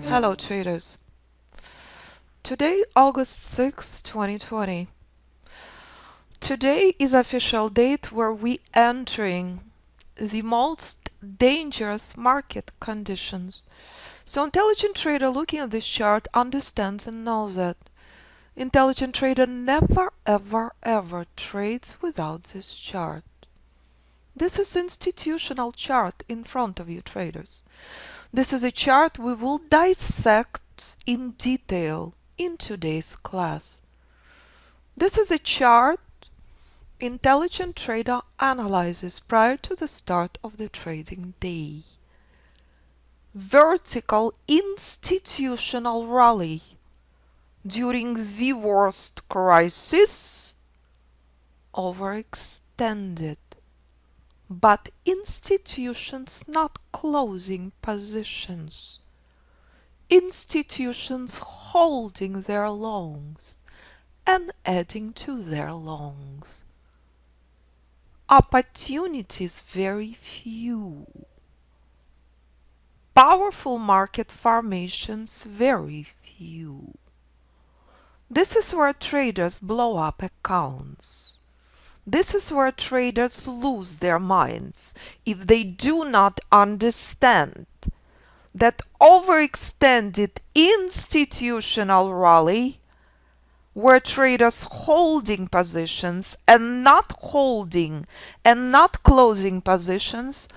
Hello traders. Today August 6, 2020. Today is official date where we entering the most dangerous market conditions. So intelligent trader looking at this chart understands and knows that intelligent trader never ever trades without this chart. This is institutional chart in front of you traders. This is a chart we will dissect in detail in today's class. This is a chart intelligent trader analyzes prior to the start of the trading day. Vertical institutional rally during the worst crisis, overextended, but institutions not closing positions. Institutions holding their longs and adding to their longs. Opportunities very few. Powerful market formations very few. This is where traders blow up accounts. This is where traders lose their minds if they do not understand that overextended institutional rally where traders holding positions and not holding and not closing positions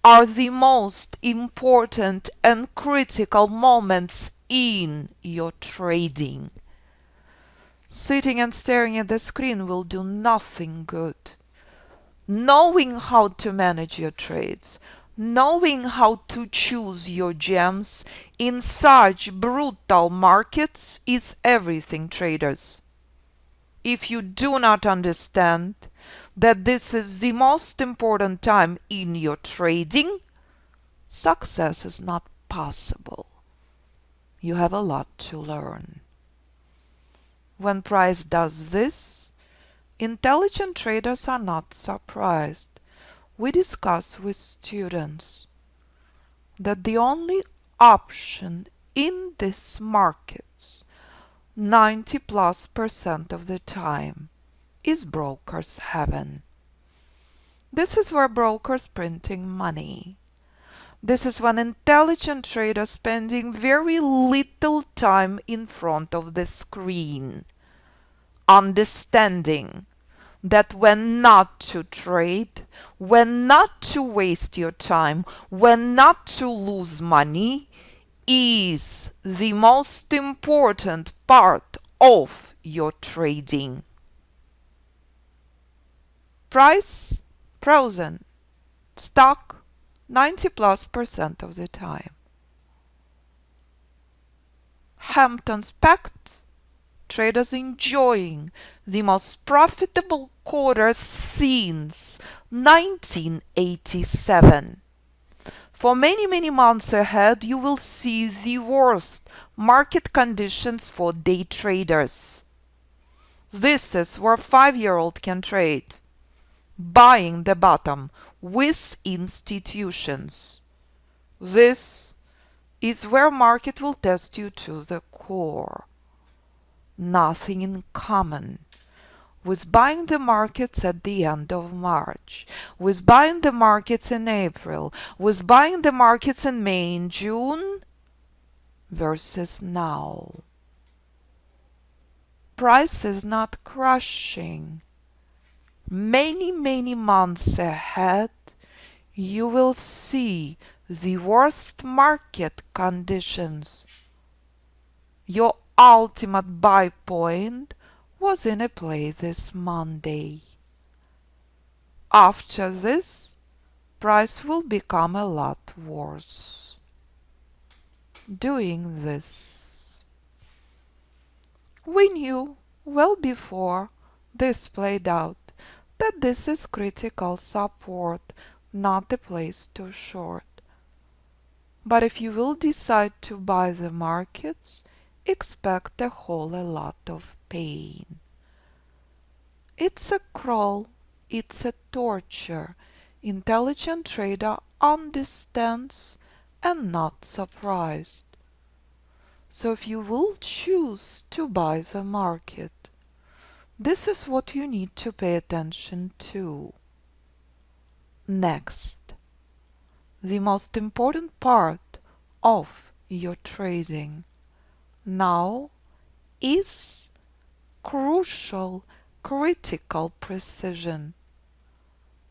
are the most important and critical moments in your trading. Sitting and staring at the screen will do nothing good. Knowing how to manage your trades, knowing how to choose your gems in such brutal markets is everything, traders. If you do not understand that this is the most important time in your trading, success is not possible. You have a lot to learn. When price does this, intelligent traders are not surprised. We discuss with students that the only option in this market 90+% of the time is brokers' heaven. This is where brokers printing money. This is when intelligent traders spending very little time in front of the screen, understanding that when not to trade, when not to waste your time, when not to lose money is the most important part of your trading. Price frozen, stock 90+% of the time. Hampton's packed, traders enjoying the most profitable quarter since 1987. For many months ahead, you will see the worst market conditions for day traders. This is where 5-year-old can trade, buying the bottom with institutions. This is where market will test you to the core. Nothing in common with buying the markets at the end of March, with buying the markets in April, with buying the markets in May and June versus now. Price is not crushing. Many months ahead, you will see the worst market conditions. Your ultimate buy point was in a play this Monday. After this, price will become a lot worse. Doing this, we knew well before this played out that this is critical support, not the place to short. But if you will decide to buy the markets, expect a whole lot of pain. It's a crawl, it's a torture. Intelligent trader understands and not surprised. So if you will choose to buy the market, this is what you need to pay attention to. Next, the most important part of your trading now is crucial, critical precision.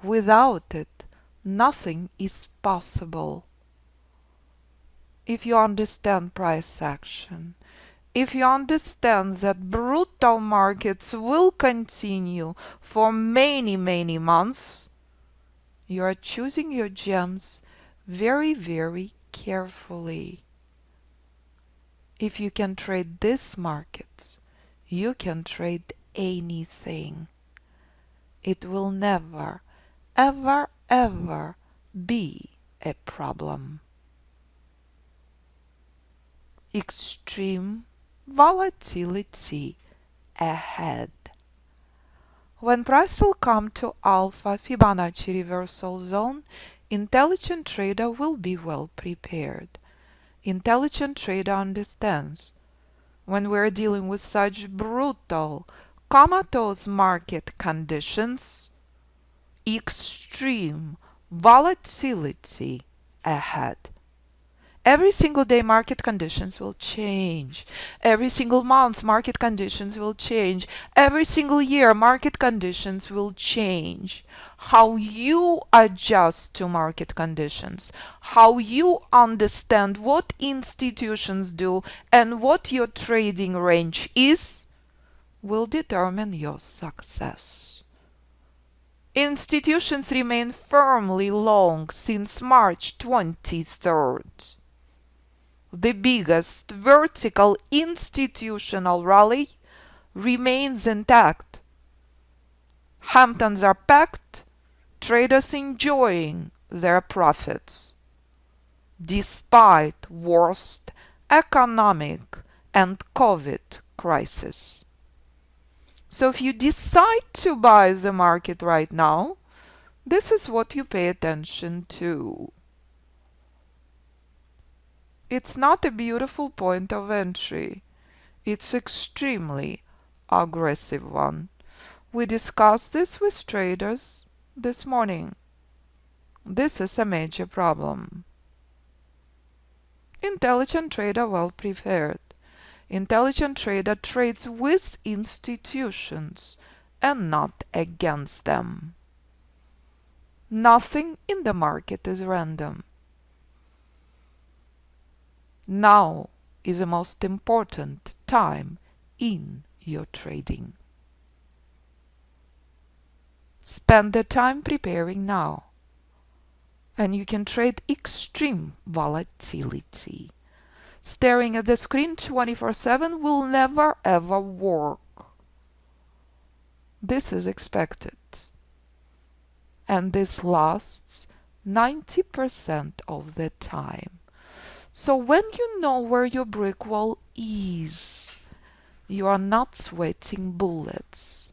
Without it, nothing is possible. If you understand price action, if you understand that brutal markets will continue for many, many months, you are choosing your gems very, very carefully. If you can trade this market, you can trade anything. It will never, ever, ever be a problem. Extreme volatility ahead. When price will come to Alpha Fibonacci reversal zone, intelligent trader will be well prepared. Intelligent trader understands when we're dealing with such brutal, comatose market conditions, extreme volatility ahead. Every single day market conditions will change. Every single month market conditions will change. Every single year market conditions will change. How you adjust to market conditions, how you understand what institutions do and what your trading range is, will determine your success. Institutions remain firmly long since March 23rd. The biggest vertical institutional rally remains intact. Hamptons are packed, traders enjoying their profits, despite worst economic and COVID crisis. So if you decide to buy the market right now, this is what you pay attention to. It's not a beautiful point of entry. It's extremely aggressive one. We discussed this with traders this morning. This is a major problem. Intelligent trader well prepared. Intelligent trader trades with institutions and not against them. Nothing in the market is random. Now is the most important time in your trading. Spend the time preparing now, and you can trade extreme volatility. Staring at the screen 24/7 will never ever work. This is expected, and this lasts 90% of the time. So when you know where your brick wall is, you are not sweating bullets.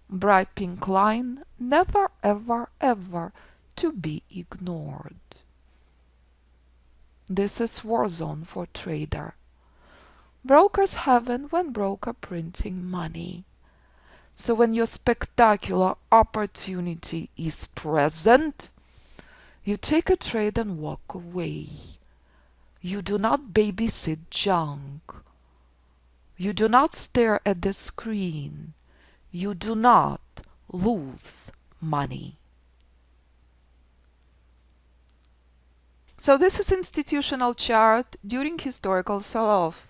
Bright pink line, never ever ever to be ignored. This is war zone for trader. Brokers heaven when broker printing money. So when your spectacular opportunity is present, you take a trade and walk away. You do not babysit junk. You do not stare at the screen. You do not lose money. So this is institutional chart during historical sell-off.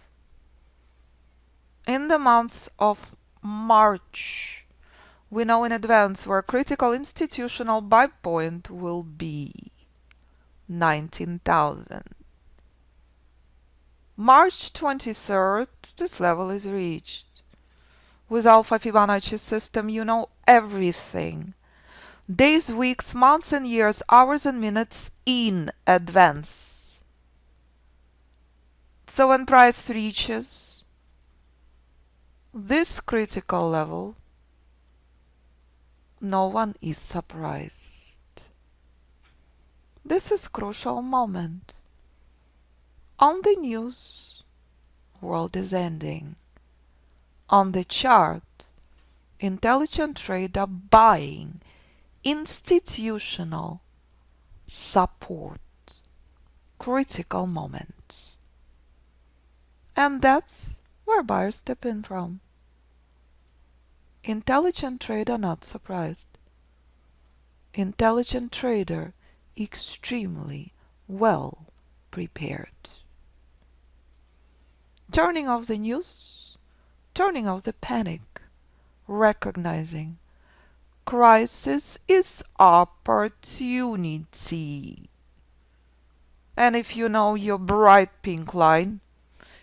In the month of March, we know in advance where critical institutional buy point will be 19,000. March 23rd, this level is reached. With Alpha Fibonacci system, you know everything. Days, weeks, months and years, hours and minutes in advance. So when price reaches this critical level, no one is surprised. This is crucial moment. On the news, world is ending. On the chart, intelligent trader buying institutional support, critical moment. And that's where buyers step in from. Intelligent trader not surprised. Intelligent trader extremely well prepared. Turning off the news, turning off the panic, recognizing crisis is opportunity. And if you know your bright pink line,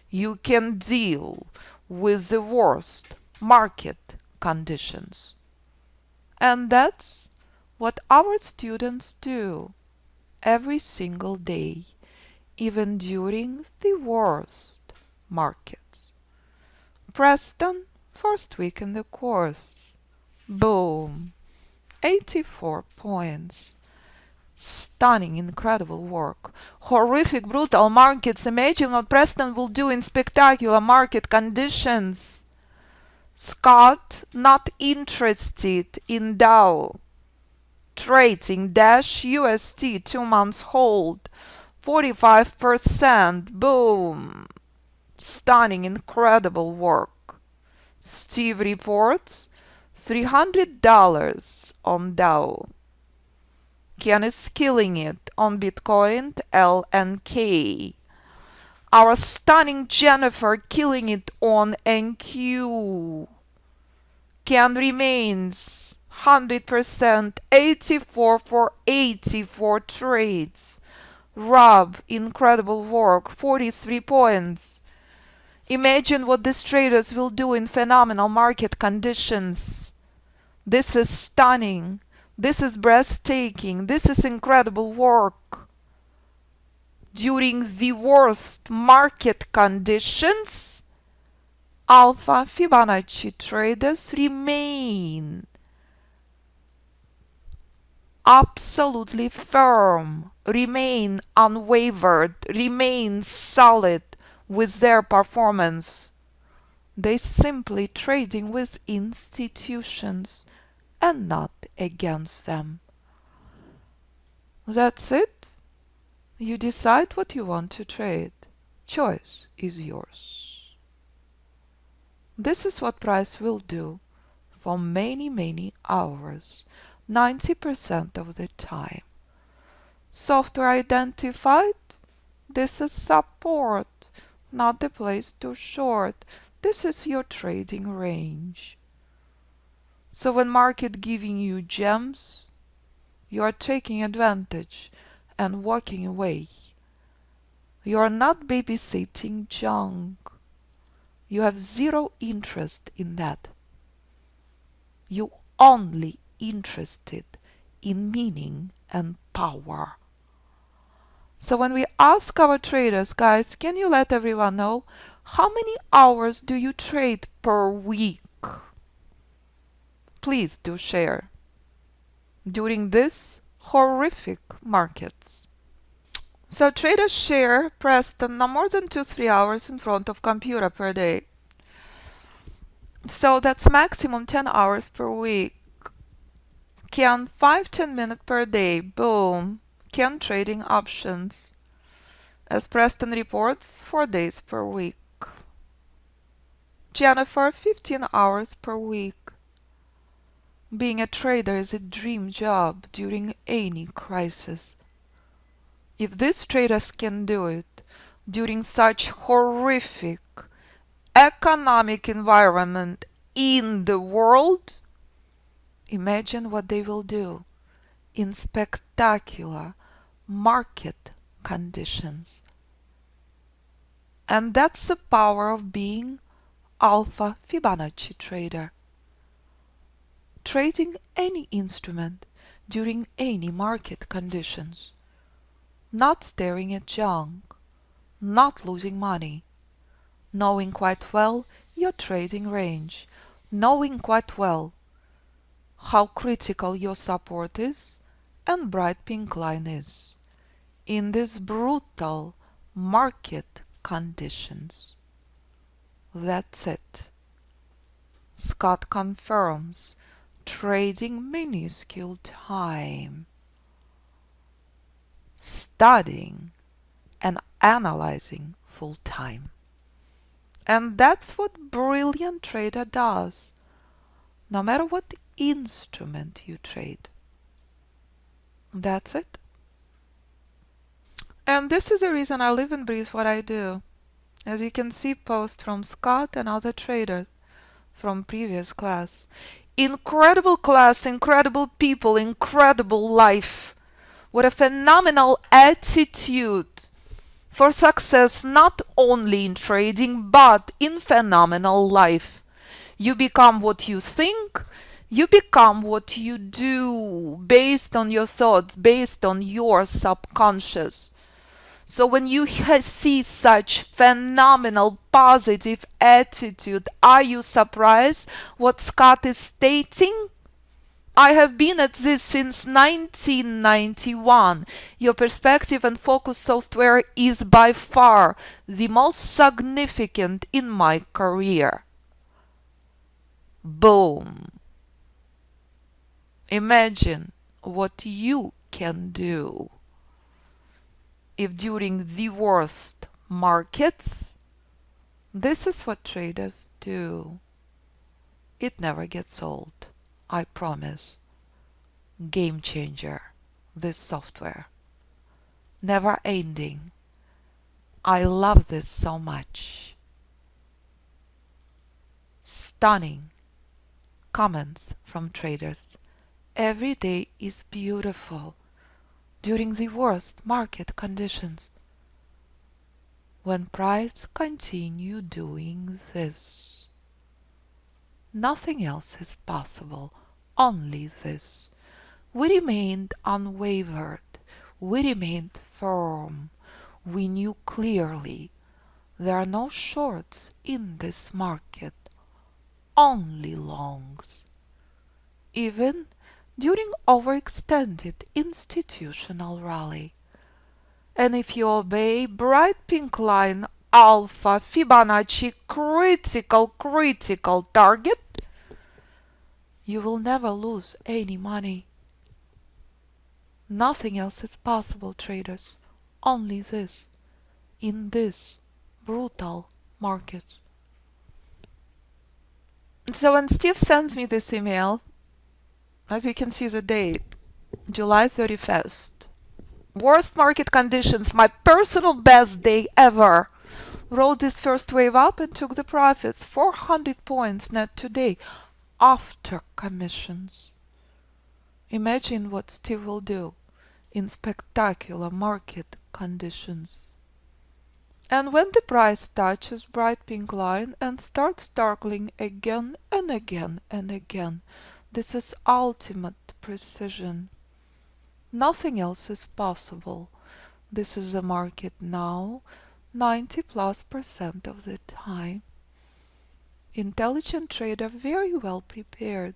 you can deal with the worst market conditions. And that's what our students do every single day, even during the worst markets. Preston, first week in the course. Boom! 84 points. Stunning, incredible work. Horrific, brutal markets. Imagine what Preston will do in spectacular market conditions. Scott, not interested in Dow. Trading Dash USD 2 months hold. 45%. Boom. Stunning, incredible work. Steve reports $300 on Dow. Ken is killing it on Bitcoin, L and K. Our stunning Jennifer killing it on NQ. Ken remains 100%, 84 for 84 trades. Rob, incredible work, 43 points. Imagine what these traders will do in phenomenal market conditions. This is stunning. This is breathtaking. This is incredible work. During the worst market conditions, Alpha Fibonacci traders remain absolutely firm, remain unwavered, remain solid with their performance. They simply trading with institutions and not against them. That's it. You decide what you want to trade. Choice is yours. This is what price will do for many, many hours, 90% of the time. Software identified. This is support, not the place to short. This is your trading range. So when market giving you gems, you are taking advantage and walking away. You are not babysitting junk. You have zero interest in that. You only interested in meaning and power. So when we ask our traders, guys, can you let everyone know how many hours do you trade per week? Please do share during this horrific markets. So traders share Preston no more than 2-3 hours in front of computer per day. So that's maximum 10 hours per week. Can 5-10 minutes per day. Boom. Can trading options. As Preston reports, 4 days per week. Jennifer, 15 hours per week. Being a trader is a dream job during any crisis. If these traders can do it during such horrific economic environment in the world, imagine what they will do in spectacular market conditions. And that's the power of being Alpha Fibonacci trader. Trading any instrument during any market conditions. Not staring at junk, not losing money, knowing quite well your trading range, knowing quite well how critical your support is and bright pink line is in these brutal market conditions. That's it. Scott confirms trading minuscule time, studying and analyzing full time. And that's what brilliant trader does, no matter what instrument you trade. That's it. And this is the reason I live and breathe what I do. As you can see, posts from Scott and other traders from previous class. Incredible class, incredible people, incredible life. What a phenomenal attitude for success, not only in trading, but in phenomenal life. You become what you think, you become what you do, based on your thoughts, based on your subconscious. So when you see such phenomenal positive attitude, are you surprised what Scott is stating? I have been at this since 1991. Your perspective and focus software is by far the most significant in my career. Boom. Imagine what you can do if during the worst markets, this is what traders do. It never gets old, I promise. Game changer, this software. Never ending. I love this so much. Stunning comments from traders. Every day is beautiful during the worst market conditions. When price continue doing this, nothing else is possible, only this. We remained unwavered, we remained firm, we knew clearly there are no shorts in this market, only longs. Even during overextended institutional rally. And if you obey bright pink line Alpha Fibonacci critical target, you will never lose any money. Nothing else is possible, traders. Only this, in this brutal market. So when Steve sends me this email, as you can see the date, July 31st. Worst market conditions, my personal best day ever. Rode this first wave up and took the profits, 400 points net today, after commissions. Imagine what Steve will do in spectacular market conditions. And when the price touches bright pink line and starts darkling again and again and again, this is ultimate precision. Nothing else is possible. This is the market now, 90+% of the time. Intelligent trader very well prepared.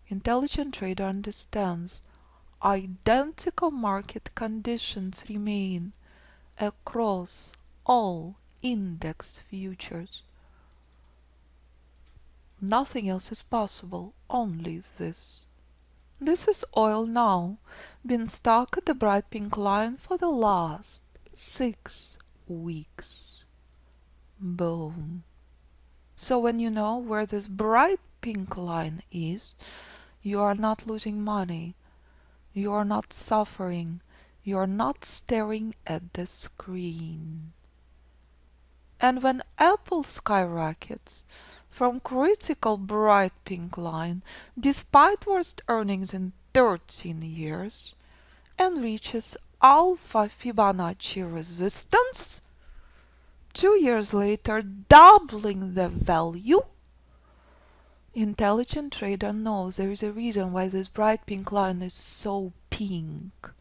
Intelligent trader understands identical market conditions remain across all index futures. Nothing else is possible, only this. This is oil now, been stuck at the bright pink line for the last 6 weeks. Boom. So when you know where this bright pink line is, you are not losing money, you are not suffering, you are not staring at the screen. And when Apple skyrockets from critical bright pink line, despite worst earnings in 13 years, and reaches Alpha Fibonacci resistance, 2 years later doubling the value, intelligent trader knows there is a reason why this bright pink line is so pink.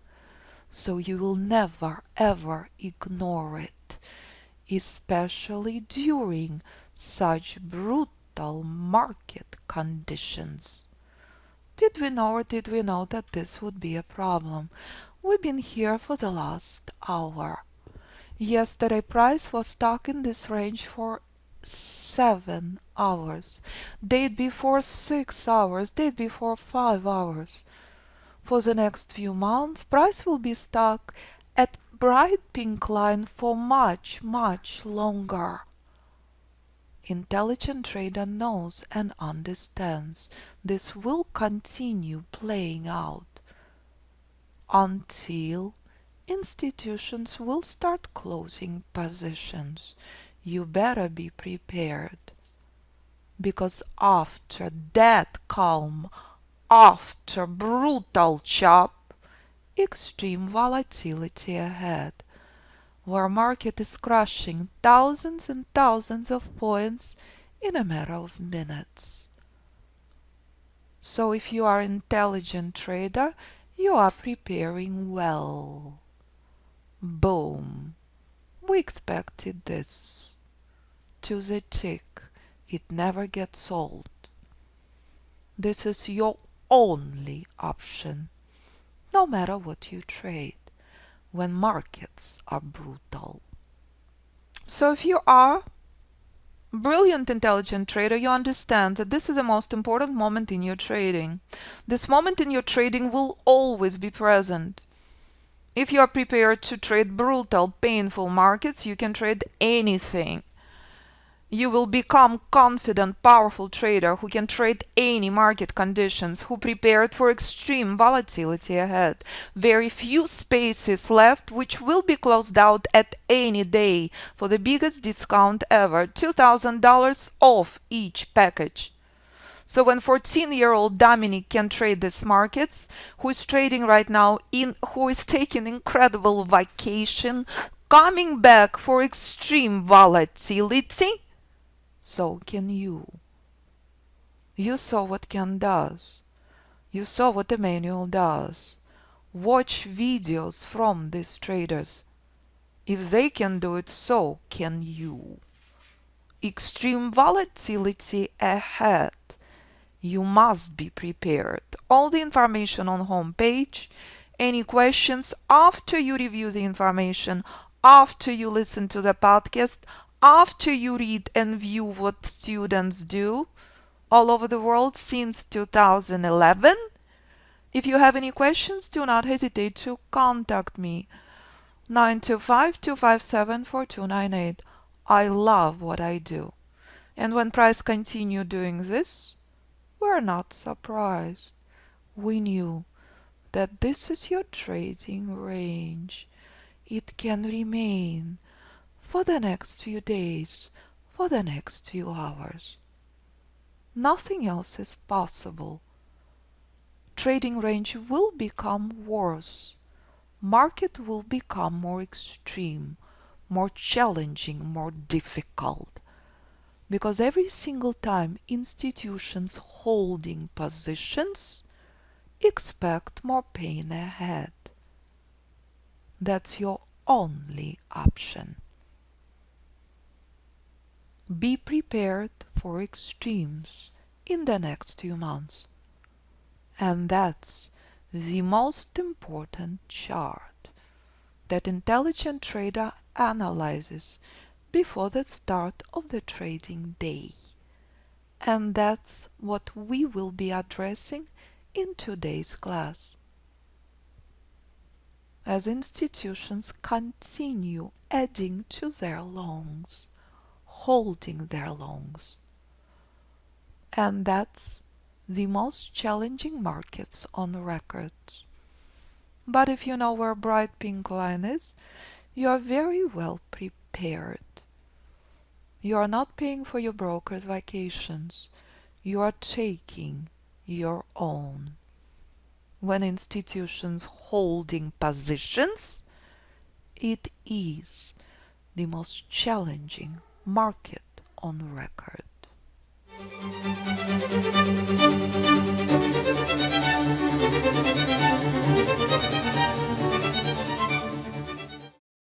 So you will never ever ignore it, especially during such brutal market conditions. Did we know or did we know that this would be a problem? We've been here for the last hour. Yesterday price was stuck in this range for 7 hours, date before 6 hours, date before 5 hours. For the next few months, price will be stuck at bright pink line for much, much longer. Intelligent trader knows and understands this will continue playing out until institutions will start closing positions. You better be prepared, because after that calm, after brutal chop, extreme volatility ahead, where market is crushing thousands and thousands of points in a matter of minutes. So if you are an intelligent trader, you are preparing well. Boom. We expected this. To the tick. It never gets old. This is your only option, no matter what you trade, when markets are brutal. So if you are a brilliant, intelligent trader, you understand that this is the most important moment in your trading. This moment in your trading will always be present. If you are prepared to trade brutal, painful markets, you can trade anything. You will become confident, powerful trader who can trade any market conditions, who prepared for extreme volatility ahead. Very few spaces left, which will be closed out at any day for the biggest discount ever, $2,000 off each package. So when 14-year-old Dominic can trade these markets, who is trading right now, who is taking incredible vacation, coming back for extreme volatility, so can you. You saw what Ken does. You saw what Emmanuel does. Watch videos from these traders. If they can do it, so can you. Extreme volatility ahead. You must be prepared. All the information on homepage. Any questions after you review the information, after you listen to the podcast, after you read and view what students do all over the world since 2011. If you have any questions, do not hesitate to contact me. 925-257-4298. I love what I do. And when price continue doing this, we're not surprised. We knew that this is your trading range. It can remain for the next few days, for the next few hours. Nothing else is possible. Trading range will become worse. Market will become more extreme, more challenging, more difficult. Because every single time institutions holding positions, expect more pain ahead. That's your only option. Be prepared for extremes in the next few months. And that's the most important chart that intelligent trader analyzes before the start of the trading day. And that's what we will be addressing in today's class. As institutions continue adding to their longs, holding their longs. And that's the most challenging markets on record. But if you know where bright pink line is, you are very well prepared. You are not paying for your broker's vacations. You are taking your own. When institutions holding positions, it is the most challenging market on record.